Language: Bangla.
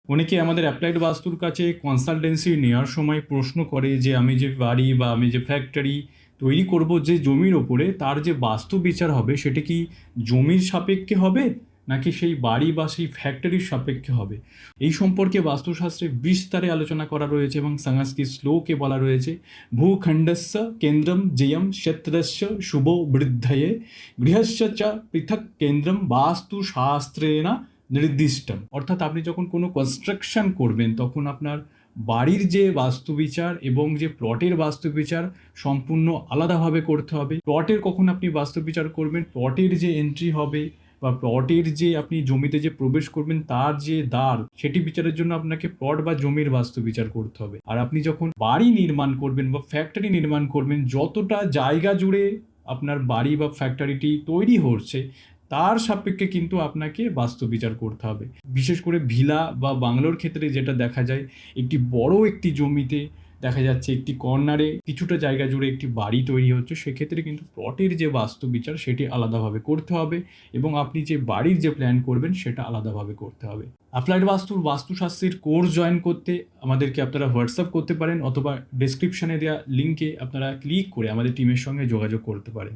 অনেকে আমাদের অ্যাপ্লাইড বাস্তুর কাছে কনসালটেন্সি নেওয়ার সময় প্রশ্ন করে যে আমি যে বাড়ি বা আমি যে ফ্যাক্টরি তৈরি করব যে জমির ওপরে, তার যে বাস্তু বিচার হবে সেটা কি জমির সাপেক্ষে হবে নাকি সেই বাড়ি বা সেই ফ্যাক্টরির সাপেক্ষে হবে। এই সম্পর্কে বাস্তুশাস্ত্রে বিস্তারে আলোচনা করা রয়েছে এবং সংস্কৃত শ্লোকে বলা রয়েছে, ভূখণ্ডস্য কেন্দ্রম জেয়ম ক্ষেত্রস্য শুভ বৃদ্ধয়ে গৃহস্য চ পৃথক কেন্দ্রম বাস্তুশাস্ত্রেণ নির্দিষ্টম। অর্থাৎ আপনি যখন কোনো কনস্ট্রাকশন করবেন তখন আপনার বাড়ির যে বাস্তুবিচার এবং যে প্লটের বাস্তুবিচার সম্পূর্ণ আলাদাভাবে করতে হবে। প্লটের কখন আপনি বাস্তুবিচার করবেন, প্লটের যে এন্ট্রি হবে বা প্লটের যে আপনি জমিতে যে প্রবেশ করবেন তার যে দ্বার, সেটি বিচারের জন্য আপনাকে প্লট বা জমির বাস্তুবিচার করতে হবে। আর আপনি যখন বাড়ি নির্মাণ করবেন বা ফ্যাক্টরি নির্মাণ করবেন, যতটা জায়গা জুড়ে আপনার বাড়ি বা ফ্যাক্টরিটি তৈরি হচ্ছে তার সাপেক্ষে কিন্তু আপনাকে বাস্তুবিচার করতে হবে। বিশেষ করে ভিলা বা বাংলোর ক্ষেত্রে যেটা দেখা যায়, একটি বড় একটি জমিতে দেখা যাচ্ছে একটি কর্নারে কিছুটা জায়গা জুড়ে একটি বাড়ি তৈরি হচ্ছে, সেক্ষেত্রে কিন্তু প্লটের যে বাস্তুবিচার সেটি আলাদাভাবে করতে হবে এবং আপনি যে বাড়ির যে প্ল্যান করবেন সেটা আলাদাভাবে করতে হবে। অ্যাপ্লাইড বাস্তুর বাস্তুশাস্ত্রের কোর্স জয়েন করতে আমাদেরকে আপনারা হোয়াটসঅ্যাপ করতে পারেন অথবা ডেসক্রিপশনে দেওয়া লিঙ্কে আপনারা ক্লিক করে আমাদের টিমের সঙ্গে যোগাযোগ করতে পারেন।